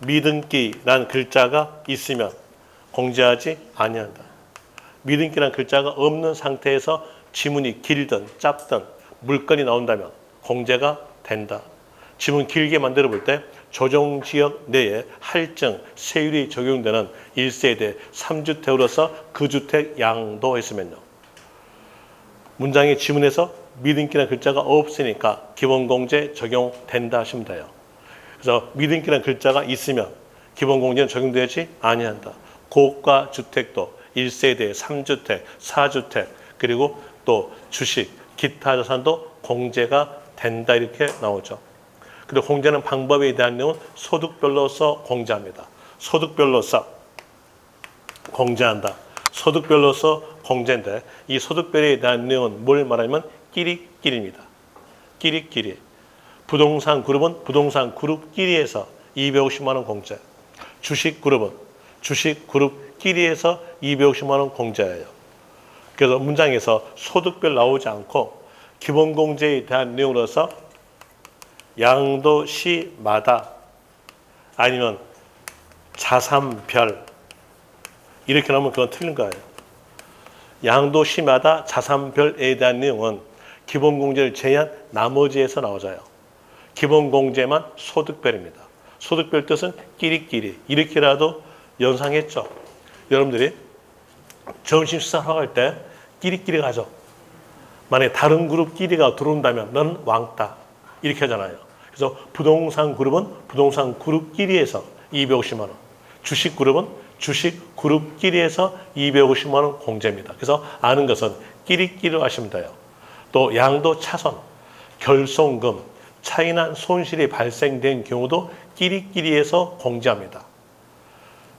미등기란 글자가 있으면 공제하지 아니한다. 미등기란 글자가 없는 상태에서 지문이 길든 짧든 물건이 나온다면 공제가 된다. 지문 길게 만들어 볼 때 조정지역 내에 할증, 세율이 적용되는 1세대 3주택으로서 그 주택 양도했으면요. 문장의 지문에서 미등기라는 글자가 없으니까 기본공제 적용된다 하시면 돼요. 그래서 미등기라는 글자가 있으면 기본공제는 적용되지 아니한다. 고가 주택도 1세대, 3주택, 4주택 그리고 또 주식, 기타 자산도 공제가 된다 이렇게 나오죠. 그리고 공제는 방법에 대한 내용은 소득별로서 공제합니다. 소득별로서 공제한다. 소득별로서 공제인데 이 소득별에 대한 내용은 뭘 말하냐면 끼리끼리입니다. 끼리끼리. 부동산 그룹은 부동산 그룹끼리에서 250만 원 공제. 주식 그룹은 주식 그룹끼리에서 250만 원 공제예요. 그래서 문장에서 소득별 나오지 않고 기본 공제에 대한 내용으로서 양도시마다 아니면 자산별 이렇게 나오면 그건 틀린 거예요. 양도시마다 자산별에 대한 내용은 기본공제를 제외한 나머지에서 나오져요. 기본공제만 소득별입니다. 소득별 뜻은 끼리끼리 이렇게라도 연상했죠. 여러분들이 점심 식사하러 갈 때 끼리끼리 가죠. 만약에 다른 그룹끼리가 들어온다면 넌 왕따 이렇게 하잖아요. 그래서 부동산 그룹은 부동산 그룹끼리에서 250만 원, 주식 그룹은 주식 그룹끼리에서 250만 원 공제입니다. 그래서 아는 것은 끼리끼리로 하시면 돼요. 또 양도 차손, 결손금, 차이난 손실이 발생된 경우도 끼리끼리에서 공제합니다.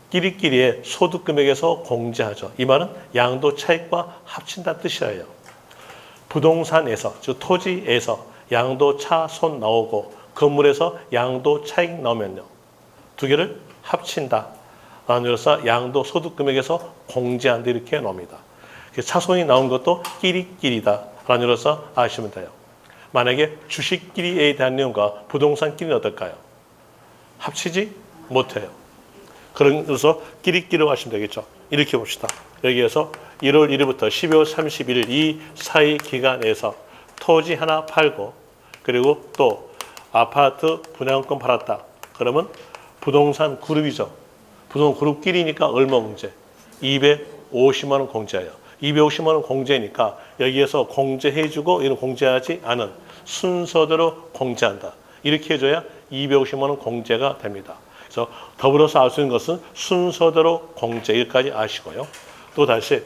끼리끼리의 소득금액에서 공제하죠. 이 말은 양도 차익과 합친다는 뜻이에요. 부동산에서, 즉 토지에서 양도 차손 나오고 건물에서 양도 차익 나오면요. 두 개를 합친다. 라는으로서 양도 소득금액에서 공제한다 이렇게 나옵니다. 차손이 나온 것도 끼리끼리다. 라는으로서 아시면 돼요. 만약에 주식끼리에 대한 내용과 부동산끼리는 어떨까요? 합치지 못해요. 그래서 끼리끼리로 하시면 되겠죠. 이렇게 봅시다. 여기에서 1월 1일부터 12월 31일 이 사이 기간에서 토지 하나 팔고 그리고 또 아파트 분양권 팔았다. 그러면 부동산 그룹이죠. 부동산 그룹끼리니까 얼마 공제? 250만 원 공제예요. 250만 원 공제니까 여기에서 공제해주고 이런 공제하지 않은 순서대로 공제한다. 이렇게 해줘야 250만 원 공제가 됩니다. 그래서 더불어서 알 수 있는 것은 순서대로 공제 여기까지 아시고요. 또 다시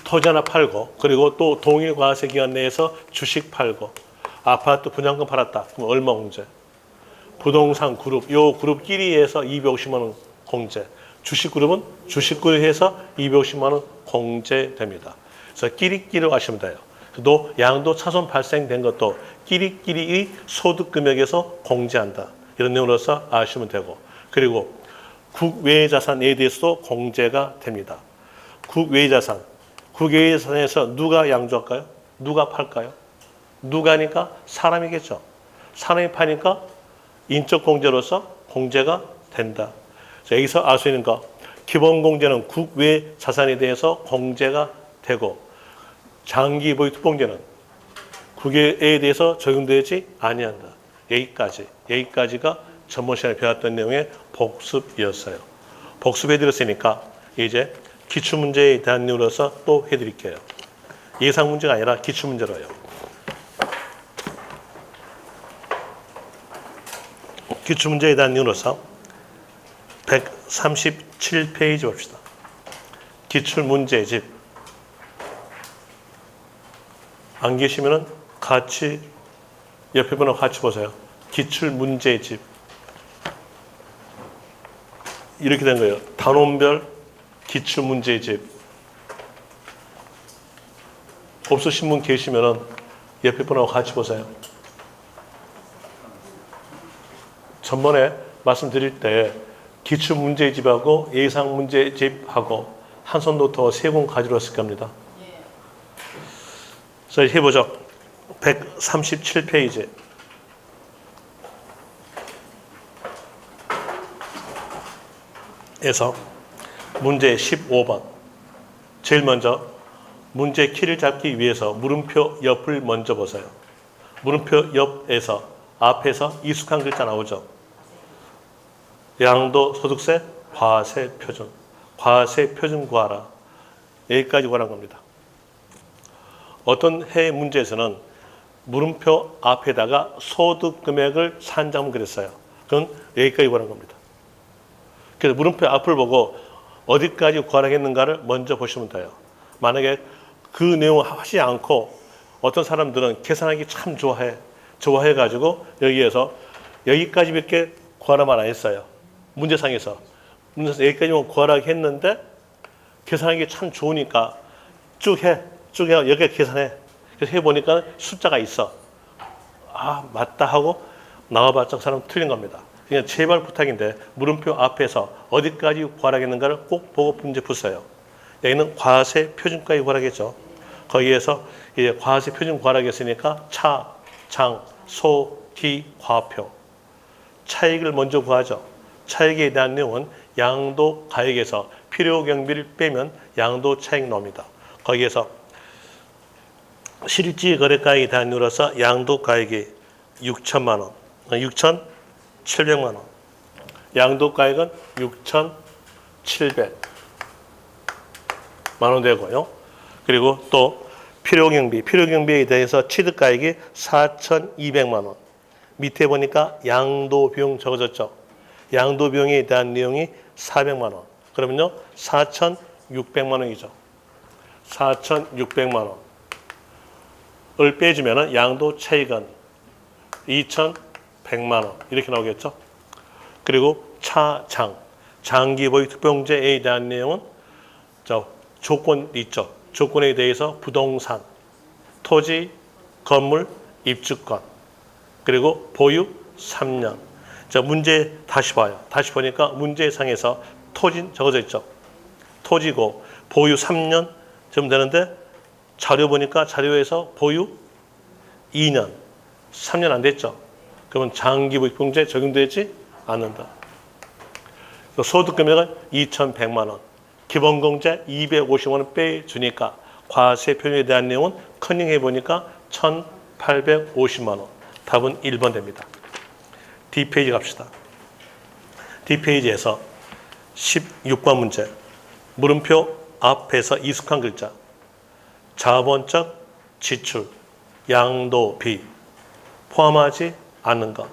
토지 하나 팔고 그리고 또 동일 과세 기간 내에서 주식 팔고 아파트 분양권 팔았다. 그럼 얼마 공제? 부동산 그룹, 요 그룹끼리에서 250만 원 공제. 주식 그룹은 주식 그룹에서 250만 원 공제됩니다. 그래서 끼리끼리로 하시면 돼요. 또 양도 차손 발생된 것도 끼리끼리의 소득 금액에서 공제한다. 이런 내용으로서 아시면 되고 그리고 국외 자산에 대해서도 공제가 됩니다. 국외 자산. 국외 자산에서 누가 양조할까요? 누가 팔까요? 누가니까 사람이겠죠. 사람이 파니까 인적 공제로서 공제가 된다. 여기서 알 수 있는 거 기본 공제는 국외 자산에 대해서 공제가 되고 장기 보유 특공제는 국외에 대해서 적용되지 아니한다. 여기까지가 전번 시간에 배웠던 내용의 복습이었어요. 복습해드렸으니까 이제 기출문제에 대한 내용으로서 또 해드릴게요. 예상 문제가 아니라 기출문제로요. 기출문제에 대한 내용으로서 137페이지 봅시다. 기출문제집. 안 계시면은 같이 옆에 분하고 같이 보세요. 기출문제집. 이렇게 된 거예요. 단원별 기출문제집. 없으신 분 계시면은 옆에 분하고 같이 보세요. 전번에 말씀드릴 때 기출문제집하고 예상문제집하고 한 손도 더 세 권 가지러 왔을 겁니다. 자, 해보죠. 137페이지. 에서 문제 15번. 제일 먼저 문제 키를 잡기 위해서 물음표 옆을 먼저 보세요. 물음표 옆에서 앞에서 익숙한 글자 나오죠. 양도소득세 과세 표준. 과세 표준 구하라. 여기까지 구하는 겁니다. 어떤 해 문제에서는 물음표 앞에다가 소득 금액을 산정을 그랬어요. 그건 여기까지 구하는 겁니다. 그래서 물음표 앞을 보고 어디까지 구하라겠는가를 먼저 보시면 돼요. 만약에 그 내용을 하지 않고 어떤 사람들은 계산하기 참 좋아해가지고 여기에서 여기까지밖에 구하라만 안 했어요. 문제상에서 여기까지만 구하라 했는데 계산하기 참 좋으니까 쭉 해 여기까지 계산해. 그래서 해보니까 숫자가 있어. 아 맞다 하고 나와봤자 그 사람 틀린 겁니다. 그냥 제발 부탁인데 물음표 앞에서 어디까지 구하라겠는가를 꼭 보고 문제 푸세요. 여기는 과세 표준까지 구하라겠죠. 거기에서 이제 과세 표준 구하라겠으니까 차, 장, 소, 기, 과표. 차익을 먼저 구하죠. 차익에 대한 내용은 양도 가액에서 필요 경비를 빼면 양도 차익 나옵니다. 거기에서 실질 거래가액에 대한 이유로서 양도 가액이 6천만 원, 6,700만 원. 양도 가액은 6,700만 원 되고요. 그리고 또 필요경비에 대해서 취득가액이 4,200만 원. 밑에 보니까 양도비용 적어졌죠. 양도비용에 대한 내용이 400만 원. 그러면요 4,600만 원이죠. 4,600만 원을 빼주면 양도 차익은 2,100만 원 이렇게 나오겠죠. 그리고 장기보유 특별공제에 대한 내용은 조건 있죠. 조건에 대해서 부동산, 토지, 건물, 입주권, 그리고 보유 3년. 자, 문제 다시 봐요. 다시 보니까 문제상에서 토지 적어져 있죠. 토지고 보유 3년 좀 되는데 자료 보니까 자료에서 보유 2년, 3년 안 됐죠. 그러면 장기보유공제 적용되지 않는다. 소득 금액은 2,100만 원. 기본공제 250만 원 빼주니까 과세 표준에 대한 내용은 커닝해 보니까 1,850만 원. 답은 1번 됩니다. D페이지 갑시다. D페이지에서 16번 문제. 물음표 앞에서 익숙한 글자. 자본적 지출, 양도비 포함하지 않는 것.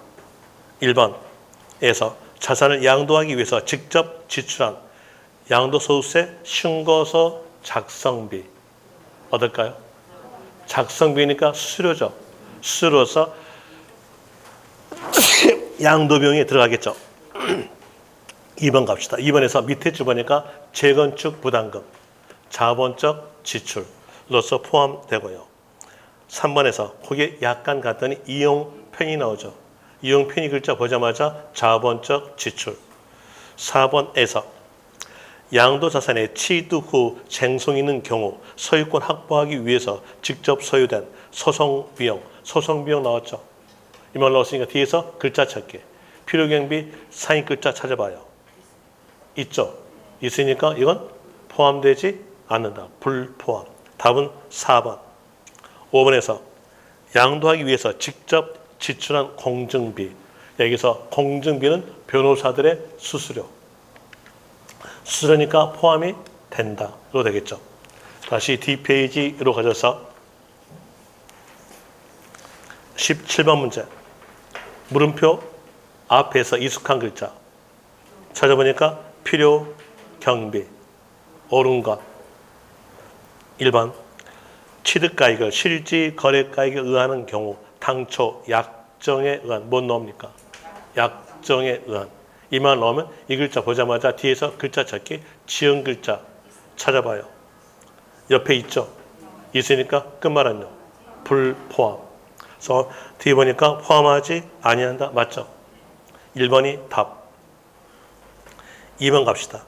1번에서 자산을 양도하기 위해서 직접 지출한 양도소득세 신고서 작성비. 어떨까요? 작성비니까 수수료죠. 수수료로서 양도비용이 들어가겠죠. 2번 갑시다. 2번에서 밑에 줄 보니까 재건축 부담금, 자본적 지출로서 포함되고요. 3번에서 거기에 약간 갔더니 이용편이 나오죠. 이용편이 글자 보자마자 자본적 지출. 4번에서 양도자산의 취득 후 쟁송이 있는 경우 소유권 확보하기 위해서 직접 소유된 소송비용 나왔죠. 이 말 나왔으니까 뒤에서 글자 찾기. 필요경비 상위 글자 찾아봐요. 있죠. 있으니까 이건 포함되지 않는다. 불포함. 답은 4번. 5번에서 양도하기 위해서 직접 지출한 공증비. 여기서 공증비는 변호사들의 수수료. 수수료니까 포함이 된다로 되겠죠. 다시 D페이지로 가셔서 17번 문제. 물음표 앞에서 익숙한 글자. 찾아보니까 필요 경비 옳은 것. 1번 취득가액을 실질 거래가액에 의하는 경우 당초 약정에 의한 못 넣습니까? 약정에 의한. 이만 넣으면 이 글자 보자마자 뒤에서 글자 찾기 지은 글자 찾아봐요. 옆에 있죠? 있으니까 끝말은요. 불포함. 그래서 뒤에 보니까 포함하지 아니한다. 맞죠? 1번이 답. 2번 갑시다.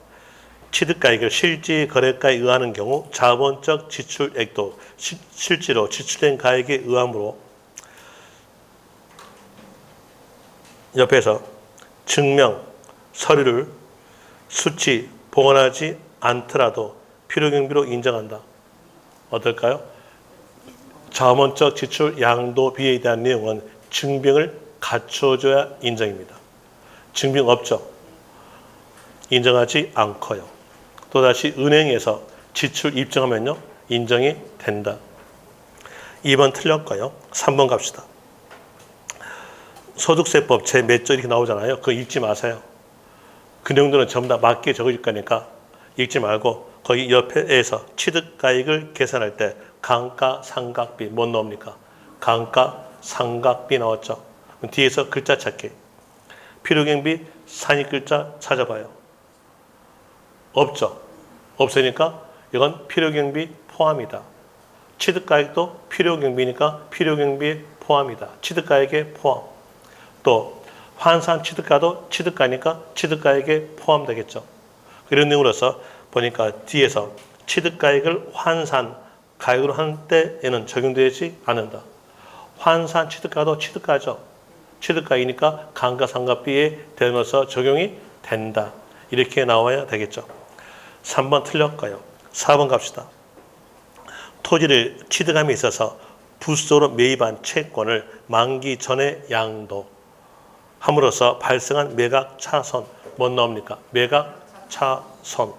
취득가액을 실질 거래가에 의하는 경우 자본적 지출액도 실제로 지출된 가액에 의함으로 옆에서 증명 서류를 수치 보관하지 않더라도 필요경비로 인정한다. 어떨까요? 자본적 지출 양도비에 대한 내용은 증빙을 갖춰줘야 인정입니다. 증빙 없죠? 인정하지 않고요. 또다시 은행에서 지출 입증하면요. 인정이 된다. 2번 틀렸고요. 3번 갑시다. 소득세법 제 몇 절 이렇게 나오잖아요. 그거 읽지 마세요. 그 내용들은 전부 다 맞게 적어질 거니까 읽지 말고 거기 옆에서 취득가액을 계산할 때 감가상각비 못 넣습니까? 감가상각비 나왔죠. 뒤에서 글자 찾기. 필요경비 산입 글자 찾아봐요. 없죠. 없으니까 이건 필요경비 포함이다. 취득가액도 필요경비니까 필요경비에 포함이다. 취득가액에 포함. 또 환산 취득가도 취득가니까 취득가액에 포함되겠죠. 이런 내용으로서 보니까 뒤에서 취득가액을 환산 가액으로 하는 때에는 적용되지 않는다. 환산 취득가도 취득가죠. 취득가이니까 감가상각비에 대해서 적용이 된다. 이렇게 나와야 되겠죠. 3번 틀렸고요. 4번 갑시다. 토지를 취득함에 있어서 부수적으로 매입한 채권을 만기 전에 양도 함으로써 발생한 매각 차손 못 나옵니까? 매각 차손은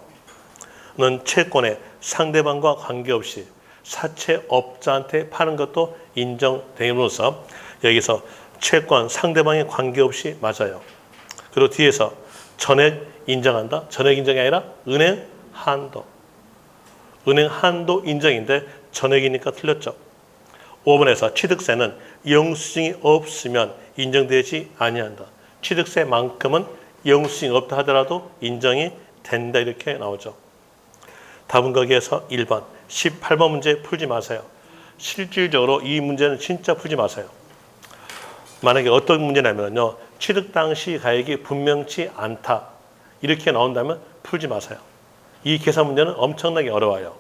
채권의 상대방과 관계없이 사채업자한테 파는 것도 인정됨으로써 여기서 채권 상대방에 관계없이 맞아요. 그리고 뒤에서 전액 인정한다. 전액 인정이 아니라 은행 한도. 은행 한도 인정인데 전액이니까 틀렸죠. 5번에서 취득세는 영수증이 없으면 인정되지 아니한다. 취득세만큼은 영수증이 없다 하더라도 인정이 된다 이렇게 나오죠. 답은 거기에서 1번. 18번 문제 풀지 마세요. 실질적으로 이 문제는 진짜 풀지 마세요. 만약에 어떤 문제냐면요. 취득 당시 가액이 분명치 않다. 이렇게 나온다면 풀지 마세요. 이 계산 문제는 엄청나게 어려워요.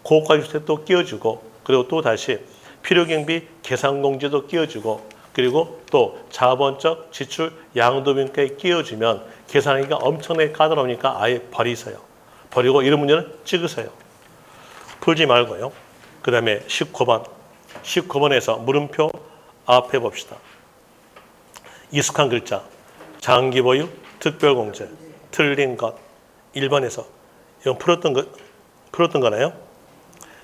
고가주택도 끼워주고 그리고 또 다시 필요경비 계산공제도 끼워주고 그리고 또 자본적 지출 양도비까지 끼워주면 계산하기가 엄청나게 까다로우니까 아예 버리세요. 버리고 이런 문제는 찍으세요. 풀지 말고요. 그 다음에 19번. 19번에서 물음표 앞에 봅시다. 익숙한 글자. 장기보유, 특별공제. 틀린 것. 1번에서. 이건 풀었던 거나요?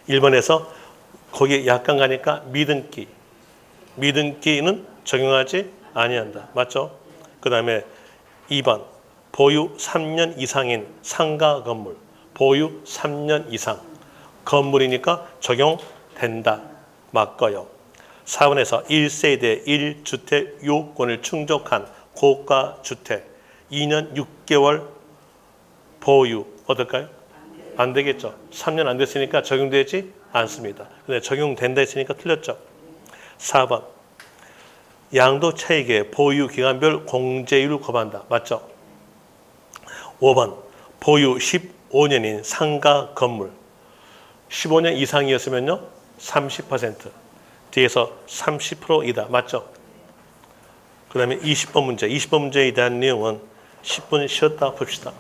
1번에서 거기에 약간 가니까 미등기. 미등기는 적용하지 아니한다. 맞죠? 그 다음에 2번. 보유 3년 이상인 상가 건물. 보유 3년 이상. 건물이니까 적용된다. 맞고요. 4번에서 1세대 1주택 요건을 충족한 고가주택 2년 6개월 보유 어떨까요? 안 되겠죠. 3년 안 됐으니까 적용되지 않습니다. 근데 적용된다 했으니까 틀렸죠. 4번 양도 차익의 보유 기간별 공제율을 곱한다. 맞죠? 5번 보유 15년인 상가 건물 15년 이상이었으면요 30% 뒤에서 30%이다. 맞죠? 그 다음에 20번 문제. 20번 문제에 대한 내용은 10분 쉬었다 봅시다.